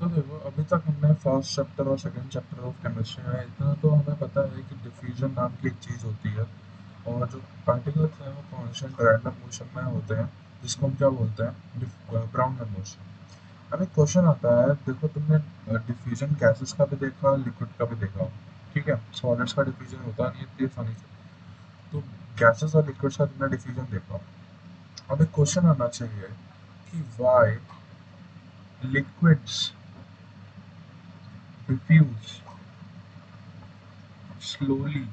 तो देखो अभी तक हमने फर्स्ट चैप्टर और सेकंड चैप्टर ऑफ केमिस्ट्री में इतना तो हमें पता है कि डिफ्यूजन नाम की एक चीज़ होती है और जो पार्टिकल्स हैं वो कांस्टेंट रैंडम मोशन में होते हैं जिसको हम क्या बोलते हैं ब्राउन मोशन। अब एक क्वेश्चन आता है, देखो तुमने डिफ्यूजन गैसेस का भी देखा लिक्विड का भी देखा, ठीक है, सॉलिड्स का डिफ्यूजन होता नहीं है, ये फनी से। तो गैसेस और लिक्विड्स का तुमने डिफ्यूजन देखा। अब एक क्वेश्चन आना चाहिए कि why liquids diffuse slowly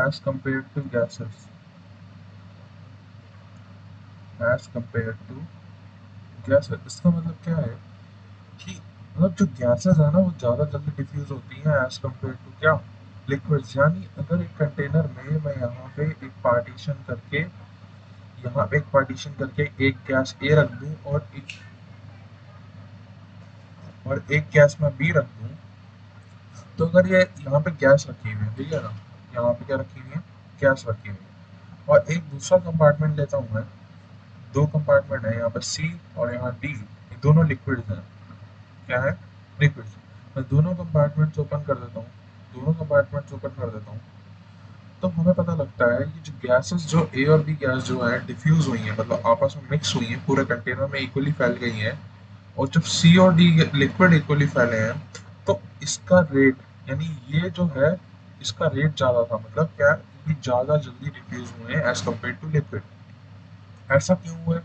as compared to gases, as compared to gases। इसका मतलब क्या है कि मतलब जो गैसेस है ना वो ज़्यादा जल्दी डिफ्यूज होती हैं एज कम्पेयर टू क्या, लिक्विड्स। यानी अगर एक कंटेनर में मैं यहाँ पे एक पार्टीशन करके, यहाँ पे एक पार्टीशन करके एक गैस ए रख दूँ और एक गैस मैं बी रख दूँ, तो अगर ये यहाँ पे गैस रखी हुई है, ठीक है ना, यहाँ पे क्या रखी हुई है, गैस रखी हुई है, और एक दूसरा कंपार्टमेंट लेता हूँ मैं, दो कंपार्टमेंट है, यहाँ पर सी और यहाँ डी, ये दोनों लिक्विड्स हैं। क्या है, लिक्विड्स। मैं दोनों कंपार्टमेंट्स ओपन कर देता हूँ, दोनों कंपार्टमेंट्स ओपन कर देता हूँ, तो हमें पता लगता है कि जो गैसेस, जो ए और बी गैस जो है डिफ्यूज हुई है, मतलब आपस में मिक्स हुई है, पूरे कंटेनर में इक्वली फैल गई है, और जब सी और डी लिक्विड इक्वली फैले हैं, तो इसका रेट, यानी ये जो है इसका रेट ज़्यादा था, मतलब क्या, कि ज़्यादा जल्दी डिफ्यूज हुए हैं एज कम्पेयर टू लिक्विड। ऐसा क्यों हुआ है,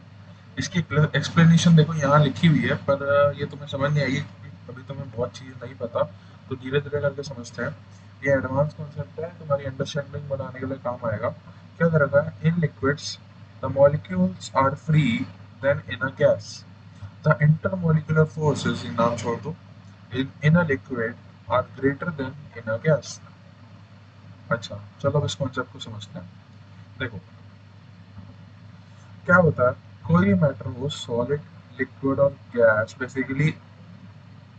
इसकी एक्सप्लेनेशन देखो यहाँ लिखी हुई है, पर ये तुम्हें समझ नहीं आएगी क्योंकि अभी तुम्हें बहुत चीज़ नहीं पता, तो धीरे धीरे करके समझते हैं। ये एडवांस कॉन्सेप्ट है, तुम्हारी अंडरस्टैंडिंग बढ़ाने के लिए काम आएगा। क्या कर रखा है, in liquids the molecules are free than in a gas, the intermolecular forces, in नाम छोड़ दो, in a liquid are greater than in a gas. अच्छा चलो अब इस कॉन्सेप्ट को समझते हैं। देखो क्या होता है, कोई भी मैटर हो, सॉलिड, लिक्विड और गैस, बेसिकली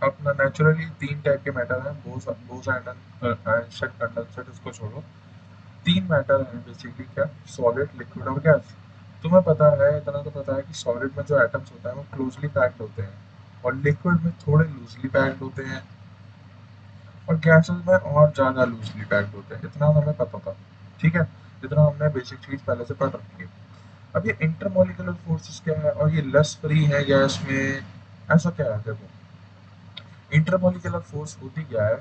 अपना नेचुरली तीन टाइप के मैटर हैं, बोस आइंस्टाइन कंडेंसर, इसको छोड़ो, तीन मैटर हैं बेसिकली, क्या, सॉलिड, लिक्विड और गैस। तुम्हें पता है, इतना तो पता है कि सॉलिड में जो एटम्स होते हैं वो क्लोजली पैक्ड होते हैं और लिक्विड में थोड़े लूजली पैक्ड होते हैं और गैसेस में और ज़्यादा लूजली पैक्ड होते हैं, इतना हमें पता था, ठीक है, इतना हमने बेसिक चीज़ पहले से पढ़ रखी है। अब ये इंटरमोलिकुलर फोर्सेस क्या है और ये लेस फ्री है गैस में, ऐसा क्या है, देखो इंटरमोलिकुलर फोर्स होती क्या है,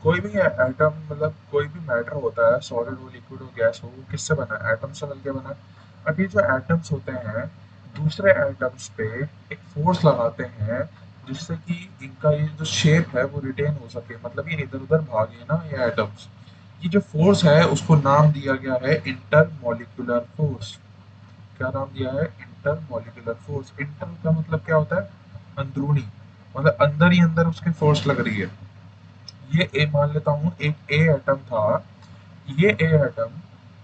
कोई भी एटम, मतलब कोई भी मैटर होता है, सॉलिड हो, लिक्विड हो, गैस हो, वो किससे बना है, एटम से मिलकर बना है। अब ये जो एटम्स होते हैं दूसरे एटम्स पे एक फोर्स लगाते हैं जिससे कि इनका ये जो शेप है वो रिटेन हो सके, मतलब ये इधर उधर भागे ना ये एटम्स। ये जो फोर्स है उसको नाम दिया गया है इंटरमोलिकुलर फोर्स। क्या नाम दिया है, इंटरमोलिकुलर फोर्स। इंटर का मतलब क्या होता है, अंदरूनी, मतलब अंदर ही अंदर उसकी फोर्स लग रही है। ये ए मान लेता हूँ, एक ए एटम था, ये ए एटम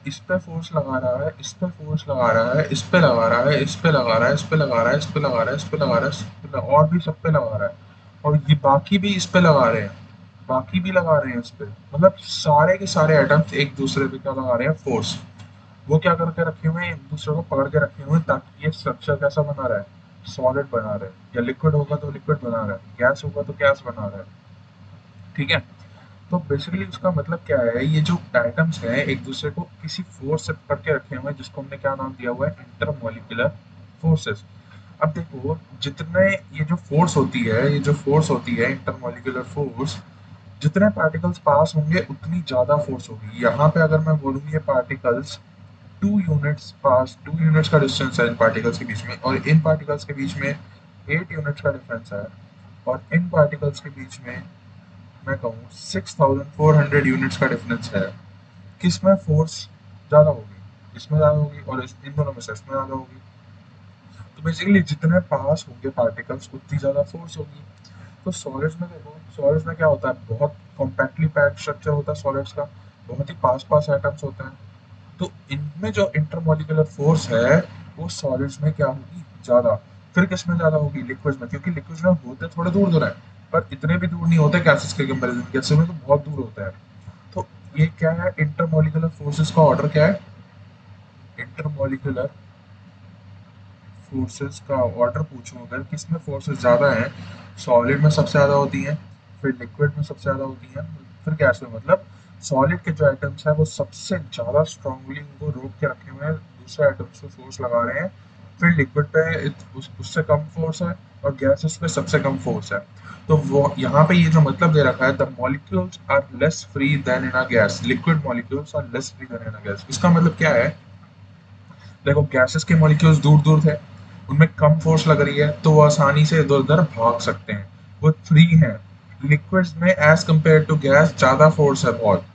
इस पे फोर्स लगा रहा है, इस पे फोर्स लगा रहा है, इस पे लगा रहा है, इस पे लगा रहा है, इस पे लगा रहा है, इस पे लगा रहा है, इस पे लगा रहा है, और भी सब पे लगा रहा है, और ये बाकी भी इस पे लगा रहे हैं, बाकी भी लगा रहे हैं इस पे, मतलब सारे के सारे एटम्स एक दूसरे पे क्या लगा रहे हैं, फोर्स। वो क्या करके रखे हुए हैं, एक दूसरे को पकड़ के रखे हुए हैं ताकि ये स्ट्रक्चर कैसा बना रहा है, सॉलिड बना रहा है, या लिक्विड होगा तो लिक्विड बना रहा है, गैस होगा तो गैस बना रहा है, ठीक है। तो बेसिकली उसका मतलब क्या है, ये जो एटम्स हैं एक दूसरे को किसी फोर्स से पकड़ के रखे हुए हैं जिसको हमने क्या नाम दिया हुआ है, इंटरमोलिकुलर फोर्सेस। अब देखो जितने ये जो फोर्स होती है, ये जो फोर्स होती है इंटरमोलिकुलर फोर्स, जितने पार्टिकल्स पास होंगे उतनी ज्यादा फोर्स होगी। यहाँ पे अगर मैं बोलूँ ये पार्टिकल्स 2 यूनिट्स पास, 2 यूनिट्स का डिस्टेंस है इन पार्टिकल्स के बीच में, और इन पार्टिकल्स के बीच में 8 यूनिट्स का डिफरेंस है, और इन पार्टिकल्स के बीच में मैं कहूँ 6400 यूनिट्स का डिफरेंस है, किसमें फोर्स ज़्यादा होगी, इसमें ज़्यादा होगी, और इन दोनों में से इसमें ज़्यादा होगी। तो बेसिकली जितने पास होंगे पार्टिकल्स उतनी ज़्यादा फोर्स होगी। तो सॉलिड्स में देखो, सॉलिड्स में क्या होता है, बहुत कॉम्पैक्टली पैक्ड स्ट्रक्चर होता है सॉलिड्स का, बहुत ही पास पास एटम्स होते हैं, तो इनमें जो इंटरमोलिकुलर फोर्स है वो सॉलिड्स में क्या होगी, ज़्यादा। फिर किसमें ज़्यादा होगी, लिक्विड्स में, क्योंकि लिक्विड्स में होते थोड़े दूर दूर है, पर इतने भी दूर नहीं होते गैसेस के कंपेरिजन, गैसेस में तो बहुत दूर होता है। तो ये क्या है, इंटरमोलिकुलर फोर्सेस का ऑर्डर क्या है, इंटरमोलिकुलर फोर्सेस का ऑर्डर पूछूं अगर, किसमें फोर्सेस ज़्यादा हैं, सॉलिड में सबसे ज़्यादा होती हैं, फिर लिक्विड में सबसे ज़्यादा होती हैं, फिर गैस में। मतलब सॉलिड के जो एटम्स हैं वो सबसे ज़्यादा स्ट्रांगली उनको रोक के रखे हुए हैं, दूसरे एटम्स पे फोर्स लगा रहे हैं। फिर लिक्विड पे उससे कम फोर्स है, और गैसेस पे सबसे कम फोर्स है। तो वो यहाँ पे ये जो मतलब दे रखा है, the molecules are less free than in a gas, liquid molecules are less free than in a gas. इसका मतलब क्या है, देखो गैसेस के मॉलिक्यूल्स दूर दूर थे, उनमें कम फोर्स लग रही है तो वो आसानी से इधर उधर भाग सकते हैं, वो फ्री हैं। लिक्विड्स में एज कंपेयर टू गैस ज़्यादा फोर्स है, बहुत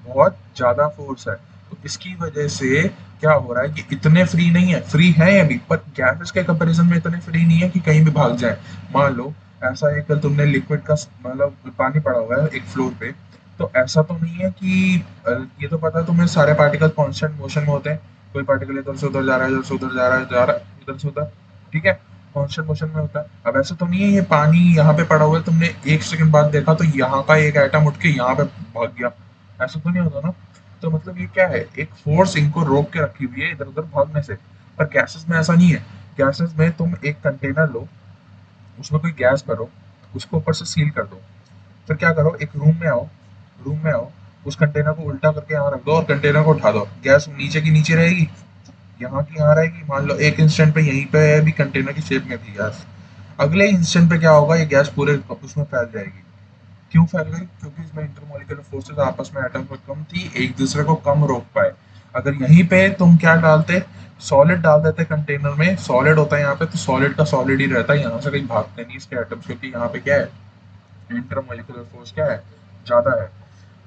बहुत ज़्यादा फोर्स है। तो इसकी वजह से क्या हो रहा है कि इतने फ्री नहीं है, फ्री है अभी पर गैसेस के कंपैरिजन में इतने फ्री नहीं है कि कहीं भी भाग जाए। मान लो ऐसा है कल तुमने लिक्विड का मतलब पानी पड़ा हुआ है एक फ्लोर पे, तो ऐसा तो नहीं है कि ये तो पता है तुम्हें सारे पार्टिकल कांस्टेंट मोशन में होते हैं, कोई पार्टिकल इधर से उधर जा रहा है, इधर से उधर जा रहा है, इधर से उधर, ठीक है, कांस्टेंट मोशन में होता है। अब ऐसा तो नहीं है ये पानी यहाँ पे पड़ा हुआ है, तुमने एक सेकंड बाद देखा तो यहाँ का एक एटम उठ के यहाँ पे भाग गया, ऐसा तो नहीं होता ना। तो मतलब ये क्या है, एक फोर्स इनको रोक के रखी हुई है इधर उधर भागने से। पर गैसेस में ऐसा नहीं है। गैसेस में तुम एक कंटेनर लो, उसमें कोई गैस भरो, उसको ऊपर से सील कर दो, फिर क्या करो, एक रूम में आओ, उस कंटेनर को उल्टा करके यहाँ रख दो और कंटेनर को उठा दो, गैस नीचे की नीचे रहेगी, यहाँ की यहाँ रहेगी। मान लो एक इंस्टेंट पे यहीं पे भी कंटेनर की शेप में थी गैस, अगले इंस्टेंट पे क्या होगा, ये गैस पूरे उसमें फैल जाएगी। क्यों फैल गई, क्योंकि इसमें इंटरमॉलिक्यूलर फोर्सेस आपस में एटम में कम थी, एक दूसरे को कम रोक पाए। अगर यहीं पे तुम क्या डालते, सॉलिड डाल देते कंटेनर में, सॉलिड होता है यहाँ पे, तो सॉलिड का सॉलिड ही रहता है, यहाँ से कहीं भागते नहीं इसके एटम्स, क्योंकि यहाँ पे क्या है, इंटरमॉलिक्यूलर फोर्स क्या है, ज़्यादा है।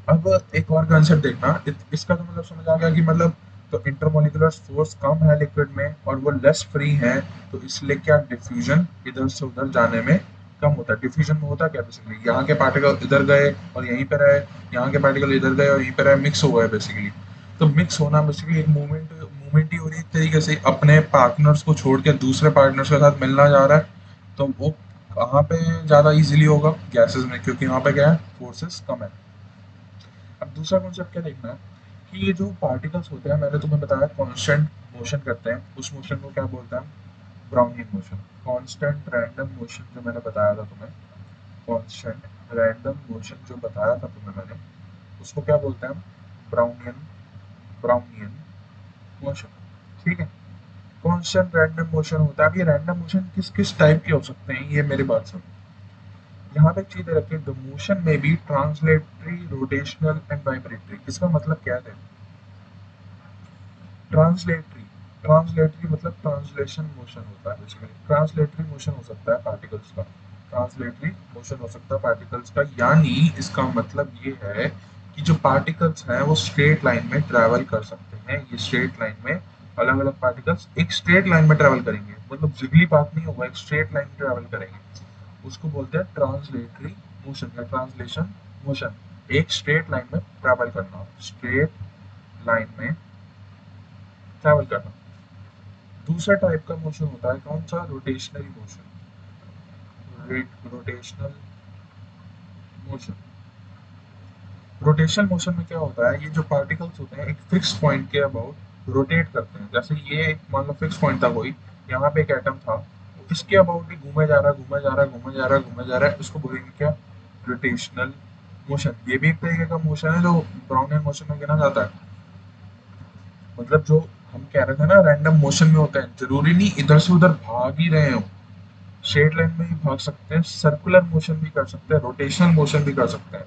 अब एक और कंसेप्ट देखना, इसका तो मतलब समझ आ गया कि मतलब तो इंटरमोलिकुलर फोर्स कम है लिक्विड में और वो लेस फ्री है, तो इसलिए क्या डिफ्यूजन इधर से उधर जाने में कम होता है। डिफ्यूजन में होता क्या, बेसिकली यहाँ के पार्टिकल इधर गए और यहीं पे रहे, यहाँ के पार्टिकल इधर गए और यहीं पे रहे, मिक्स हुआ है बेसिकली। तो मिक्स होना बेसिकली एक मूवमेंट ही हो रही है एक तरीके से, अपने पार्टनर्स को छोड़ के दूसरे पार्टनर्स के साथ मिलना जा रहा है। तो वो कहाँ पे ज़्यादा इजीली होगा, गैसेस में, क्योंकि यहाँ पे क्या है, फोर्सेस कम है। अब दूसरा कॉन्सेप्ट क्या देखना है कि ये जो पार्टिकल्स होते हैं, मैंने तुम्हें बताया कांस्टेंट मोशन करते हैं, उस मोशन को क्या बोलते हैं, Brownian motion. Constant random motion जो मैंने बताया था तुम्हें, कांस्टेंट रैंडम मोशन जो बताया था तुम्हें मैंने, उसको क्या बोलते हैं, ब्राउनियन ब्राउनियन मोशन। ठीक है, कांस्टेंट रैंडम मोशन होता है। अब ये रैंडम मोशन किस किस टाइप के हो सकते हैं, ये मेरी बात सुनो। यहाँ पे एक चीज रखिए, the motion may be translatory, rotational and vibratory. इसका मतलब क्या है, ट्रांसलेटरी, ट्रांसलेटरी मतलब ट्रांसलेशन मोशन होता है बेसिकली। ट्रांसलेटरी मोशन हो सकता है पार्टिकल्स का, ट्रांसलेटरी मोशन हो सकता है पार्टिकल्स का, यानी इसका मतलब ये है कि जो पार्टिकल्स हैं वो स्ट्रेट लाइन में ट्रैवल कर सकते हैं। ये स्ट्रेट लाइन में अलग अलग पार्टिकल्स एक स्ट्रेट लाइन में ट्रैवल करेंगे, मतलब जिगली पाथ नहीं होगा, एक स्ट्रेट लाइन में ट्रैवल करेंगे, उसको बोलते हैं ट्रांसलेटरी मोशन या ट्रांसलेशन मोशन। एक स्ट्रेट लाइन में ट्रैवल करना, स्ट्रेट लाइन में ट्रैवल करना। दूसरा टाइप का मोशन होता है कौन सा, rotational motion. Rotational motion, rotational motion में क्या होता है, ये जो पार्टिकल्स होते हैं एक फिक्स पॉइंट के अबाउट रोटेट करते हैं। जैसे ये एक मान लो फिक्स पॉइंट था कोई, यहाँ पे एक एटम था, तो इसके अबाउट ही घूमे जा रहा है, घूमे जा रहा है, घूमे जा रहा है, घूमे जा रहा है, उसको बोलेंगे क्या, रोटेशनल मोशन। ये भी एक तरीके का मोशन है जो ब्राउनियन मोशन में गिना जाता है। मतलब जो हम कह रहे थे ना रैंडम मोशन में होता है, जरूरी नहीं इधर से उधर भाग ही रहे हो, स्ट्रेट लाइन में ही भाग सकते हैं, सर्कुलर मोशन भी कर सकते हैं, रोटेशनल मोशन भी कर सकते हैं।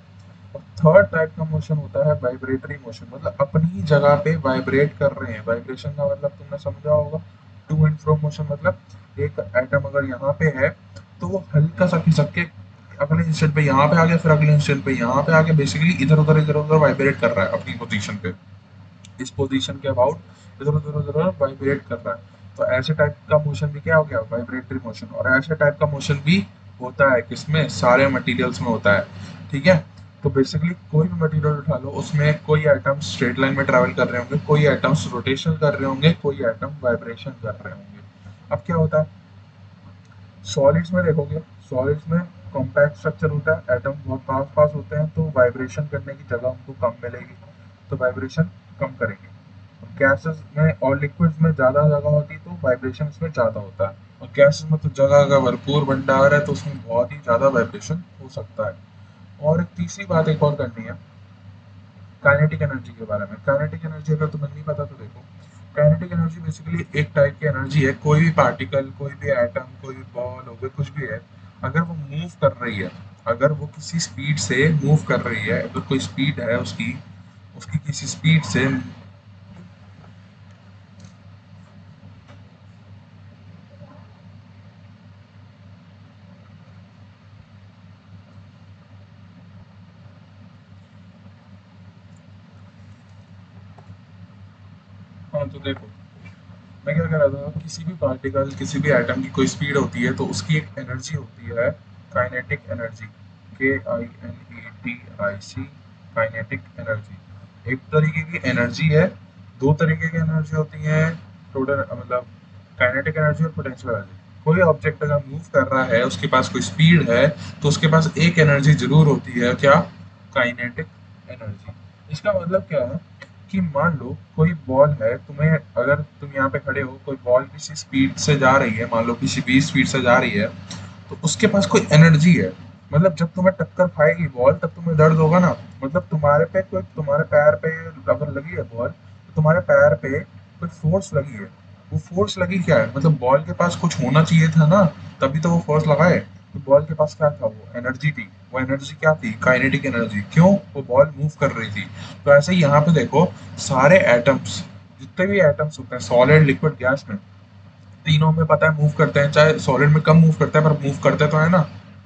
और थर्ड टाइप का मोशन होता है वाइब्रेटरी मोशन, मतलब अपनी ही जगह पे वाइब्रेट कर रहे हैं। वाइब्रेशन का मतलब तुमने समझा होगा, टू एंड फ्रो मोशन, मतलब एक एटम अगर यहाँ पे है तो वो हल्का सा खिसक के अगले इंस्टेंट पे यहाँ पे आ गया, फिर अगले इंस्टेंट पे यहाँ पे आके बेसिकली इधर उधर वाइब्रेट कर रहा है अपनी पोजीशन पे, इस पोजीशन के अबाउट इधर उधर वाइब्रेट कर रहा है। तो ऐसे टाइप का मोशन भी क्या हो गया, वाइब्रेटरी मोशन। और ऐसे टाइप का मोशन भी होता है किसमें, सारे मटेरियल्स में होता है। ठीक है, तो बेसिकली कोई भी मटेरियल उठा लो, उसमें कोई आइटम स्ट्रेट लाइन में ट्रैवल कर रहे होंगे, कोई आइटम्स रोटेशन कर रहे होंगे, कोई आइटम वाइब्रेशन कर रहे होंगे। अब क्या होता है, सॉलिड्स में देखोगे, सॉलिड्स में कॉम्पैक्ट स्ट्रक्चर होता है, एटम बहुत पास पास होते हैं, तो वाइब्रेशन करने की जगह उनको कम मिलेगी, तो वाइब्रेशन कम करेंगे। गैसेस में और लिक्विड्स में ज़्यादा जगह होती है तो वाइब्रेशन इसमें ज़्यादा होता है, और गैसेस में तो जगह का भरपूर भंडार है तो उसमें बहुत ही ज़्यादा वाइब्रेशन हो सकता है। और एक तीसरी बात एक और करनी है काइनेटिक एनर्जी के बारे में। काइनेटिक एनर्जी अगर तुम्हें नहीं पता तो देखो, काइनेटिक एनर्जी बेसिकली एक टाइप की एनर्जी है। कोई भी पार्टिकल, कोई भी एटम, कोई भी बॉल हो गया, कुछ भी है, अगर वो मूव कर रही है, अगर वो किसी स्पीड से मूव कर रही है, अगर कोई स्पीड है उसकी, उसकी किसी स्पीड से। हाँ तो देखो, मैं क्या कह रहा था, किसी भी पार्टिकल, किसी भी एटम की कोई स्पीड होती है तो उसकी एक एनर्जी होती है, kinetic energy, KINETIC, kinetic energy. एक तरीके की एनर्जी है, दो तरीके की एनर्जी होती है टोटल, मतलब काइनेटिक एनर्जी और पोटेंशियल एनर्जी। कोई ऑब्जेक्ट अगर मूव कर रहा है, उसके पास कोई स्पीड है, तो उसके पास एक एनर्जी जरूर होती है, क्या? Kinetic energy. इसका मतलब क्या है कि मान लो कोई बॉल है, तुम्हें, अगर तुम यहाँ पे खड़े हो, कोई बॉल किसी स्पीड से जा रही है, मान लो किसी 20 स्पीड से जा रही है, तो उसके पास कोई एनर्जी है। मतलब जब तुम्हें टक्कर खाएगी बॉल तब तुम्हें दर्द होगा ना, मतलब तुम्हारे पे कोई, तुम्हारे पैर पे अगर लगी है बॉल तो तुम्हारे पैर पे कोई फोर्स लगी है। वो फोर्स लगी क्या है, मतलब बॉल के पास कुछ होना चाहिए था ना, तभी तो वो फोर्स लगाए। तो बॉल के पास क्या था, वो एनर्जी थी। वो एनर्जी क्या थी? Kinetic energy. क्यों? वो बॉल मूव कर रही थी। तो ऐसे ही यहाँ पे देखो, सारे एटम्स, जितने भी एटम्स होते हैं सॉलिड, लिक्विड, गैस में, तीनों में पता है मूव करते हैं, चाहे सॉलिड में कम मूव करते हैं पर मूव करते तो है ना।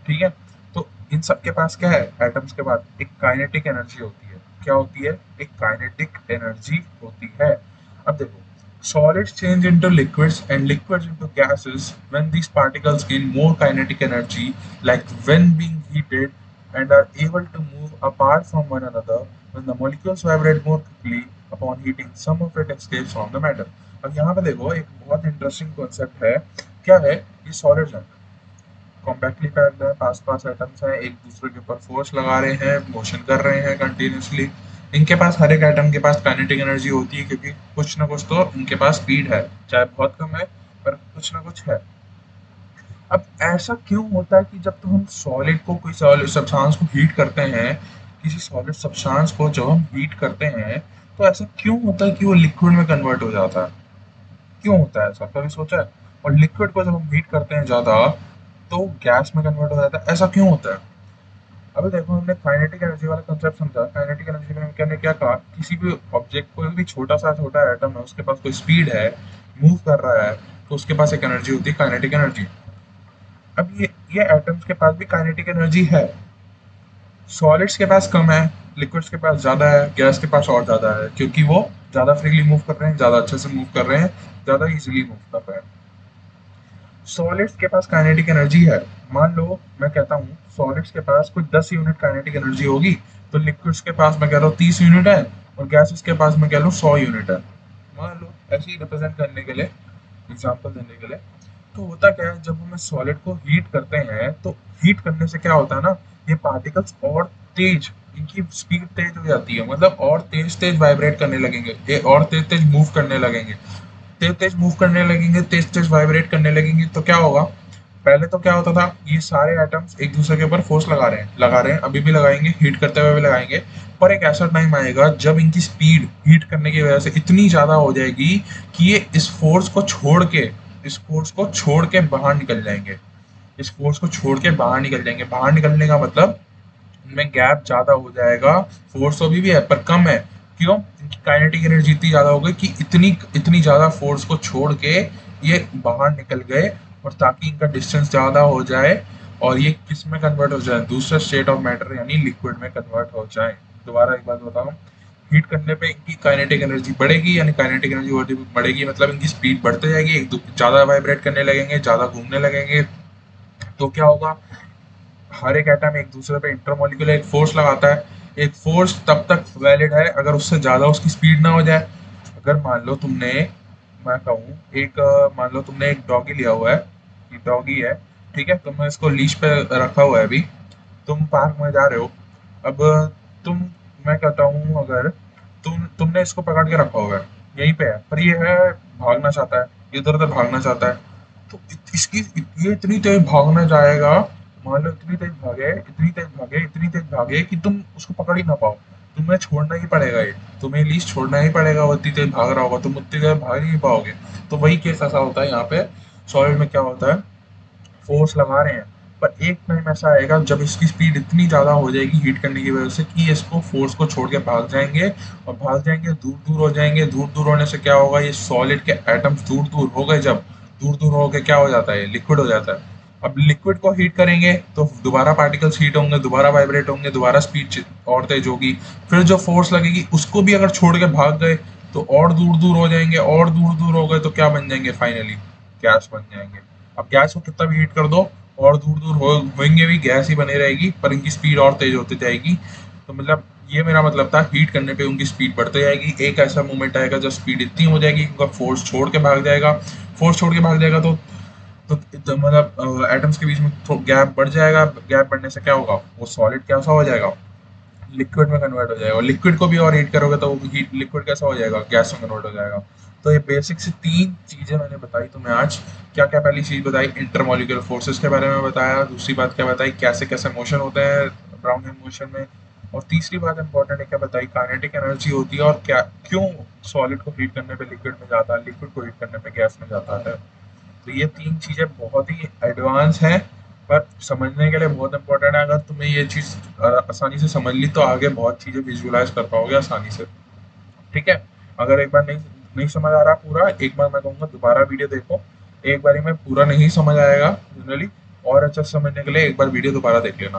ठीक है, तो इन सब के पास क्या है, एटम्स के पास एक काइनेटिक एनर्जी होती है। क्या होती है? एक काइनेटिक एनर्जी होती है। अब देखो, solids change into liquids and liquids into gases when these particles gain more kinetic energy, like when being heated, and are able to move apart from one another. When the molecules vibrate more quickly upon heating, some of it escapes from the matter. अब यहाँ पे देखो, एक बहुत interesting concept है। क्या है? ये सॉलिड्स हैं, कॉम्पैक्टली पैक्ड है, पास पास एटम्स हैं, एक दूसरे के ऊपर फोर्स लगा रहे हैं, मोशन कर रहे हैं कंटिन्यूसली। इनके पास, हर एक एटम के पास काइनेटिक एनर्जी होती है, क्योंकि कुछ ना कुछ तो इनके पास स्पीड है, चाहे बहुत कम है पर कुछ ना कुछ है। अब ऐसा क्यों होता है कि जब तो हम सॉलिड को, कोई सॉलिड सब्सटेंस को हीट करते हैं, किसी सॉलिड सब्सटेंस को जब हम हीट करते हैं, तो ऐसा क्यों होता है कि वो लिक्विड में कन्वर्ट हो जाता है? क्यों होता है ऐसा, कभी सोचा है? और लिक्विड को जब हम हीट करते हैं ज्यादा तो गैस में कन्वर्ट हो जाता है, ऐसा क्यों होता है? अभी देखो, हमने काइनेटिक एनर्जी वाला कंसेप्ट समझा। काइनेटिक एनर्जी में हमने क्या कहा, किसी भी ऑब्जेक्ट, कोई भी छोटा सा छोटा एटम है, उसके पास कोई स्पीड है, मूव कर रहा है, तो उसके पास एक एनर्जी होती है, काइनेटिक एनर्जी। अब ये एटम्स के पास भी काइनेटिक एनर्जी है। सॉलिड्स के पास कम है, लिक्विड्स के पास ज्यादा है, गैस के पास और ज्यादा है, क्योंकि वो ज्यादा फ्रीली मूव कर रहे हैं, ज्यादा अच्छे से मूव कर रहे हैं, ज्यादा इजीली मूव कर रहे हैं। सॉलिड्स के पास काइनेटिक एनर्जी है। मान लो मैं कहता हूँ सॉलिड्स के पास कुछ 10 यूनिट काइनेटिक एनर्जी होगी, तो लिक्विड्स के पास मैं कह रहा हूँ 30 यूनिट है, और गैसेस के पास मैं कह लूँ 100 यूनिट है। मान लो, ऐसे ही रिप्रेजेंट करने के लिए, एग्जांपल देने के लिए। तो होता क्या है, जब हम सॉलिड को हीट करते हैं तो हीट करने से क्या होता है ना, ये पार्टिकल्स और तेज, इनकी स्पीड तेज हो जाती है, मतलब और तेज तेज वाइब्रेट करने लगेंगे, ये और तेज तेज मूव करने लगेंगे, तेज तेज मूव करने लगेंगे, तेज तेज वाइब्रेट करने लगेंगे। तो क्या होगा, पहले तो क्या होता था, ये सारे एटम्स एक दूसरे के ऊपर फोर्स लगा रहे हैं, अभी भी लगाएंगे, हीट करते हुए भी लगाएंगे। पर एक ऐसा टाइम आएगा जब इनकी स्पीड हीट करने की वजह से इतनी ज्यादा हो जाएगी कि ये इस फोर्स को छोड़ के बाहर निकल जाएंगे। इस फोर्स को छोड़ के बाहर निकल जाएंगे। बाहर निकलने का मतलब, उनमें गैप ज्यादा हो जाएगा। फोर्स तो अभी भी है पर कम है। क्यों? इनकी काइनेटिक एनर्जी इतनी ज्यादा हो गई कि इतनी इतनी ज्यादा फोर्स को छोड़ के ये बाहर निकल गए, और ताकि इनका डिस्टेंस ज्यादा हो जाए, और ये किस में कन्वर्ट हो जाए, दूसरे स्टेट ऑफ मैटर यानी लिक्विड में कन्वर्ट हो जाए। दोबारा एक बात बताओ, हीट करने पे इनकी काइनेटिक एनर्जी बढ़ेगी, यानी काइनेटिक एनर्जी बढ़ेगी मतलब इनकी स्पीड बढ़ते जाएगी, ज्यादा वाइब्रेट करने लगेंगे, ज्यादा घूमने लगेंगे। तो क्या होगा, हर एक एटम एक दूसरे पे इंटरमोलिकुलर एक फोर्स लगाता है। एक फोर्स तब तक वैलिड है अगर उससे ज्यादा उसकी स्पीड ना हो जाए। अगर मान लो तुमने, मैं कहूँ एक, मान लो तुमने एक डॉगी लिया हुआ है, ये डॉगी है, ठीक है, तुमने इसको लीश पे रखा हुआ है। अभी तुम पार्क में जा रहे हो, अब तुम, मैं कहता हूँ, अगर तुमने इसको पकड़ के रखा हुआ है, यहीं पे है, पर ये है भागना चाहता है, इधर उधर भागना चाहता है। तो इसकी ये इतनी तेज भागना जाएगा, मान लो इतनी तेज भागे, इतनी तेज भागे, इतनी तेज भागे कि तुम उसको पकड़ ही ना पाओ। तुम्हें छोड़ना ही पड़ेगा, ये तुम्हें लीस्ट छोड़ना ही पड़ेगा। वो इतनी तेज भाग रहा होगा, तुम उतनी देर भाग ही नहीं पाओगे। तो वही केस ऐसा होता है यहाँ पे। सॉलिड में क्या होता है, फोर्स लगा रहे हैं, पर एक टाइम ऐसा आएगा जब इसकी स्पीड इतनी ज़्यादा हो जाएगी हीट करने की वजह से कि इसको फोर्स को छोड़ के भाग जाएंगे, और भाग जाएंगे, दूर दूर हो जाएंगे। दूर दूर होने से क्या होगा, ये सॉलिड के एटम्स दूर दूर हो गए, जब दूर दूर हो के क्या हो जाता है, लिक्विड हो जाता है। अब लिक्विड को हीट करेंगे तो दोबारा पार्टिकल्स हीट होंगे, दोबारा वाइब्रेट होंगे, दोबारा स्पीड और तेज होगी। फिर जो फोर्स लगेगी उसको भी अगर छोड़ के भाग गए तो और दूर दूर हो जाएंगे, और दूर दूर हो गए तो क्या बन जाएंगे, फाइनली गैस बन जाएंगे। अब गैस को कितना भी हीट कर दो, और दूर दूर होंगे भी, गैस ही बनी रहेगी, पर इनकी स्पीड और तेज होती जाएगी। तो मतलब ये मेरा मतलब था, हीट करने पे उनकी स्पीड बढ़ती जाएगी। एक ऐसा मोमेंट आएगा जब स्पीड इतनी हो जाएगी कि उनका फोर्स छोड़ के भाग जाएगा। फोर्स छोड़ के भाग जाएगा तो मतलब एटम्स के बीच में गैप बढ़ जाएगा। गैप बढ़ने से क्या होगा, वो सॉलिड कैसा हो जाएगा, लिक्विड में कन्वर्ट हो जाएगा। और लिक्विड को भी और हीट करोगे तो वो हीट लिक्विड कैसा हो जाएगा, गैस में कन्वर्ट हो जाएगा। तो ये बेसिक सी तीन चीजें मैंने बताई तुम्हें आज। क्या क्या पहली चीज बताई, इंटरमोलिकुलर फोर्सेस के बारे में बताया। दूसरी बात क्या बताई, कैसे कैसे मोशन होते हैं ब्राउन मोशन में। और तीसरी बात इंपॉर्टेंट है क्या बताई, काइनेटिक एनर्जी होती है, और क्या क्यों सॉलिड को हीट करने पे लिक्विड में जाता है, लिक्विड को हीट करने पे गैस में जाता है। तो ये तीन चीजें बहुत ही एडवांस हैं, पर समझने के लिए बहुत इंपॉर्टेंट है। अगर तुम्हें ये चीज आसानी से समझ ली तो आगे बहुत चीजें विजुअलाइज कर पाओगे आसानी से। ठीक है। अगर एक बार नहीं नहीं समझ आ रहा पूरा, एक बार मैं कहूँगा दोबारा वीडियो देखो। एक बारी में पूरा नहीं समझ आएगा जनरली, और अच्छा से समझने के लिए एक बार वीडियो दोबारा देख लेना।